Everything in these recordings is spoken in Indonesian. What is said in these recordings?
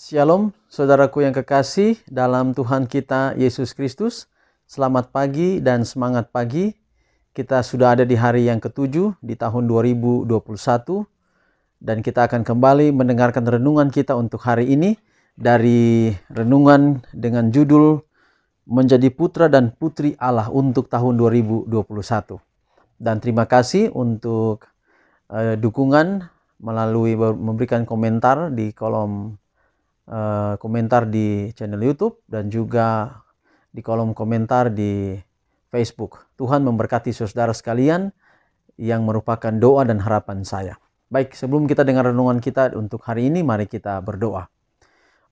Shalom, saudaraku yang kekasih dalam Tuhan kita Yesus Kristus. Selamat pagi dan semangat pagi. Kita sudah ada di hari yang ke-7 di tahun 2021. Dan kita akan kembali mendengarkan renungan kita untuk hari ini. Dari renungan dengan judul Menjadi Putra dan Putri Allah untuk tahun 2021. Dan terima kasih untuk dukungan melalui memberikan komentar di kolom komentar di channel YouTube dan juga di kolom komentar di Facebook. Tuhan memberkati saudara sekalian yang merupakan doa dan harapan saya. Baik, sebelum kita dengar renungan kita untuk hari ini, mari kita berdoa.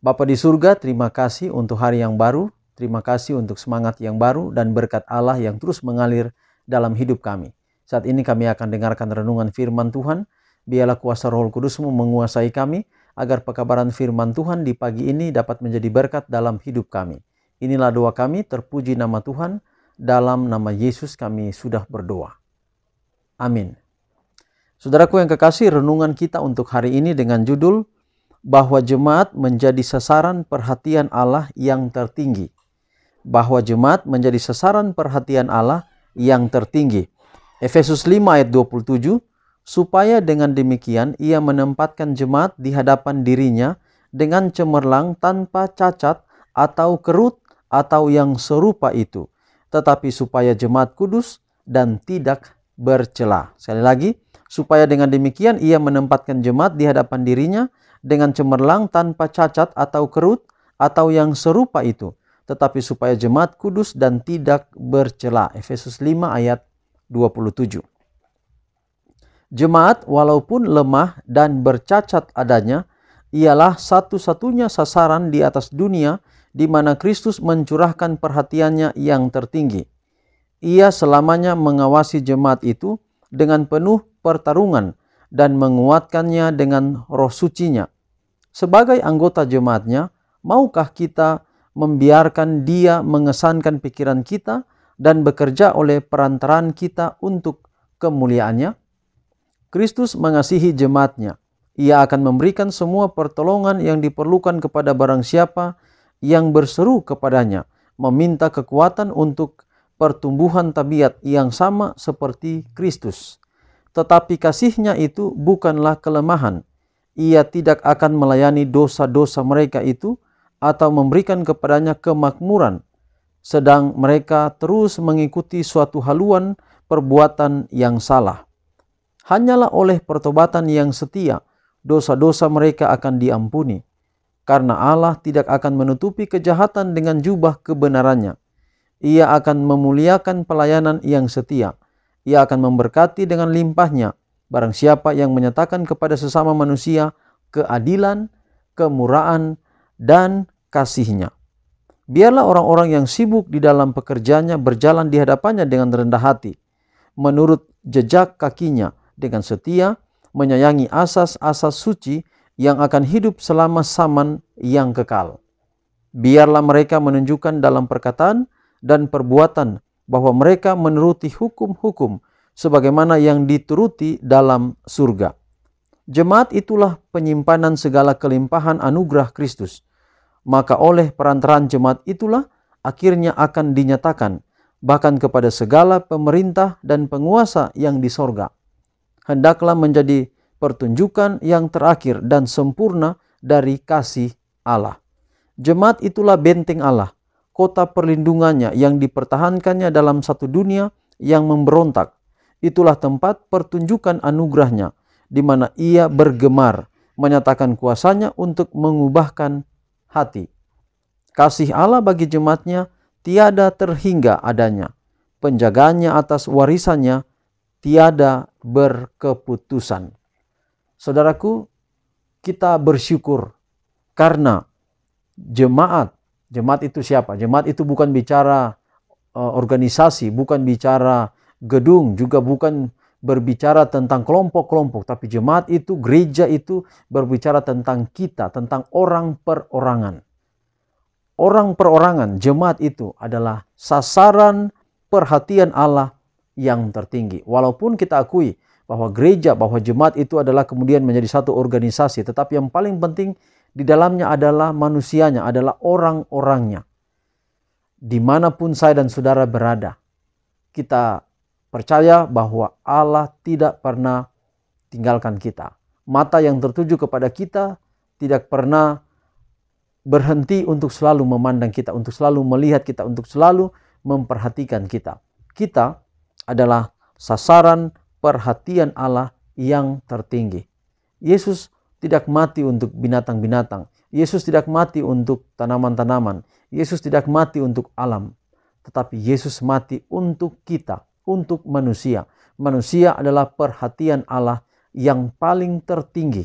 Bapa di surga, terima kasih untuk hari yang baru, terima kasih untuk semangat yang baru dan berkat Allah yang terus mengalir dalam hidup kami. Saat ini kami akan dengarkan renungan firman Tuhan. Biarlah kuasa Roh Kudus-Mu menguasai kami, agar pekabaran firman Tuhan di pagi ini dapat menjadi berkat dalam hidup kami. Inilah doa kami, terpuji nama Tuhan, dalam nama Yesus kami sudah berdoa. Amin. Saudaraku yang kekasih, renungan kita untuk hari ini dengan judul bahwa jemaat menjadi sasaran perhatian Allah yang tertinggi. Bahwa jemaat menjadi sasaran perhatian Allah yang tertinggi. Efesus 5 ayat 27, supaya dengan demikian ia menempatkan jemaat di hadapan dirinya dengan cemerlang tanpa cacat atau kerut atau yang serupa itu. Tetapi supaya jemaat kudus dan tidak bercela. Sekali lagi, supaya dengan demikian ia menempatkan jemaat di hadapan dirinya dengan cemerlang tanpa cacat atau kerut atau yang serupa itu. Tetapi supaya jemaat kudus dan tidak bercela. Efesus 5 ayat 27. Jemaat walaupun lemah dan bercacat adanya, ialah satu-satunya sasaran di atas dunia di mana Kristus mencurahkan perhatiannya yang tertinggi. Ia selamanya mengawasi jemaat itu dengan penuh pertarungan dan menguatkannya dengan roh sucinya. Sebagai anggota jemaatnya, maukah kita membiarkan dia mengesankan pikiran kita dan bekerja oleh perantaraan kita untuk kemuliaannya? Kristus mengasihi jemaatnya. Ia akan memberikan semua pertolongan yang diperlukan kepada barang siapa yang berseru kepadanya, meminta kekuatan untuk pertumbuhan tabiat yang sama seperti Kristus. Tetapi kasihnya itu bukanlah kelemahan. Ia tidak akan melayani dosa-dosa mereka itu atau memberikan kepadanya kemakmuran, sedang mereka terus mengikuti suatu haluan perbuatan yang salah. Hanyalah oleh pertobatan yang setia, dosa-dosa mereka akan diampuni. Karena Allah tidak akan menutupi kejahatan dengan jubah kebenarannya. Ia akan memuliakan pelayanan yang setia. Ia akan memberkati dengan limpahnya barang siapa yang menyatakan kepada sesama manusia keadilan, kemurahan, dan kasihnya. Biarlah orang-orang yang sibuk di dalam pekerjaannya berjalan di hadapannya dengan rendah hati, menurut jejak kakinya, dengan setia, menyayangi asas-asas suci yang akan hidup selama zaman yang kekal. Biarlah mereka menunjukkan dalam perkataan dan perbuatan bahwa mereka menuruti hukum-hukum sebagaimana yang dituruti dalam surga. Jemaat itulah penyimpanan segala kelimpahan anugerah Kristus. Maka oleh perantaraan jemaat itulah akhirnya akan dinyatakan bahkan kepada segala pemerintah dan penguasa yang di sorga. Hendaklah menjadi pertunjukan yang terakhir dan sempurna dari kasih Allah. Jemaat itulah benteng Allah, kota perlindungannya yang dipertahankannya dalam satu dunia yang memberontak. Itulah tempat pertunjukan anugerahnya, di mana ia bergemar, menyatakan kuasanya untuk mengubahkan hati. Kasih Allah bagi jemaatnya tiada terhingga adanya. Penjagaannya atas warisannya tiada berkeputusan. Saudaraku, kita bersyukur karena jemaat itu siapa? Jemaat itu bukan bicara organisasi, bukan bicara gedung, juga bukan berbicara tentang kelompok-kelompok, tapi jemaat itu, gereja itu berbicara tentang kita, tentang orang perorangan. Orang perorangan, jemaat itu adalah sasaran perhatian Allah yang tertinggi. Walaupun kita akui bahwa gereja, bahwa jemaat itu adalah kemudian menjadi satu organisasi, tetapi yang paling penting Di dalamnya adalah manusianya, adalah orang-orangnya. Dimanapun saya dan saudara berada, kita percaya bahwa Allah tidak pernah tinggalkan kita. Mata yang tertuju kepada kita tidak pernah berhenti untuk selalu memandang kita, untuk selalu melihat kita, untuk selalu memperhatikan kita. Kita adalah sasaran perhatian Allah yang tertinggi. Yesus tidak mati untuk binatang-binatang. Yesus tidak mati untuk tanaman-tanaman. Yesus tidak mati untuk alam. Tetapi Yesus mati untuk kita, untuk manusia. Manusia adalah perhatian Allah yang paling tertinggi.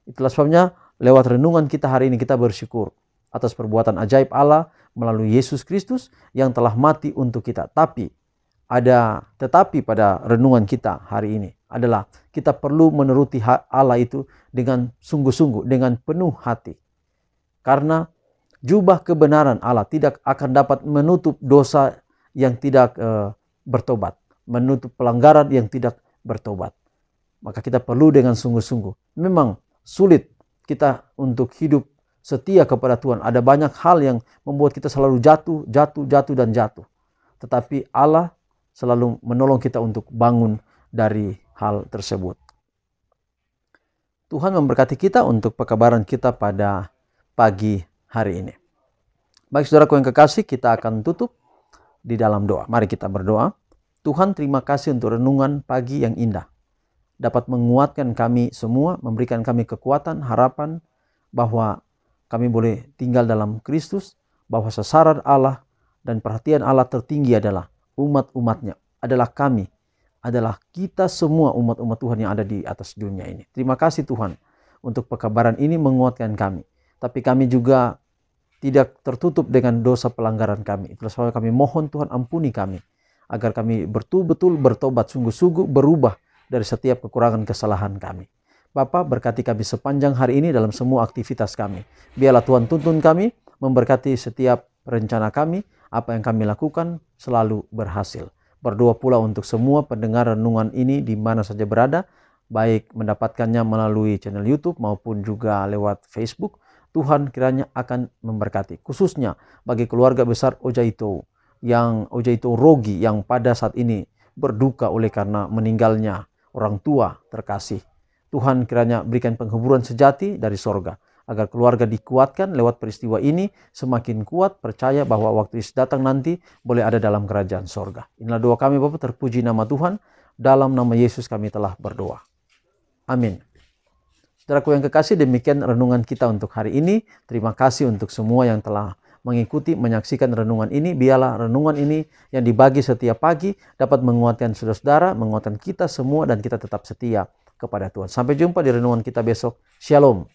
Itulah sebabnya lewat renungan kita hari ini kita bersyukur atas perbuatan ajaib Allah melalui Yesus Kristus yang telah mati untuk kita. Tetapi pada renungan kita hari ini adalah kita perlu menuruti Allah itu dengan sungguh-sungguh, dengan penuh hati. Karena jubah kebenaran Allah tidak akan dapat menutup dosa yang tidak bertobat, menutup pelanggaran yang tidak bertobat. Maka kita perlu dengan sungguh-sungguh. Memang sulit kita untuk hidup setia kepada Tuhan. Ada banyak hal yang membuat kita selalu jatuh. Tetapi Allah selalu menolong kita untuk bangun dari hal tersebut. Tuhan memberkati kita untuk pekabaran kita pada pagi hari ini. Baik saudaraku yang kekasih, kita akan tutup di dalam doa. Mari kita berdoa. Tuhan, terima kasih untuk renungan pagi yang indah. Dapat menguatkan kami semua, memberikan kami kekuatan, harapan bahwa kami boleh tinggal dalam Kristus, bahwa sasaran Allah dan perhatian Allah tertinggi adalah umat-umatnya, adalah kami, adalah kita semua umat-umat Tuhan yang ada di atas dunia ini. Terima kasih Tuhan untuk pekabaran ini menguatkan kami. Tapi kami juga tidak tertutup dengan dosa pelanggaran kami. Itulah sebabnya kami mohon Tuhan ampuni kami, agar kami betul-betul bertobat, sungguh-sungguh berubah dari setiap kekurangan kesalahan kami. Bapa, berkati kami sepanjang hari ini dalam semua aktivitas kami. Biarlah Tuhan tuntun kami, memberkati setiap rencana kami, apa yang kami lakukan selalu berhasil. Berdoa pula untuk semua pendengar renungan ini di mana saja berada, baik mendapatkannya melalui channel YouTube maupun juga lewat Facebook. Tuhan kiranya akan memberkati, khususnya bagi keluarga besar Ojaito Rogi yang pada saat ini berduka oleh karena meninggalnya orang tua terkasih. Tuhan kiranya berikan penghiburan sejati dari sorga, agar keluarga dikuatkan lewat peristiwa ini, semakin kuat percaya bahwa waktu Yesus datang nanti boleh ada dalam kerajaan sorga. Inilah doa kami Bapa, terpuji nama Tuhan, dalam nama Yesus kami telah berdoa. Amin. Saudaraku yang kekasih, demikian renungan kita untuk hari ini. Terima kasih untuk semua yang telah mengikuti, menyaksikan renungan ini. Biarlah renungan ini yang dibagi setiap pagi dapat menguatkan saudara-saudara, menguatkan kita semua, dan kita tetap setia kepada Tuhan. Sampai jumpa di renungan kita besok. Shalom.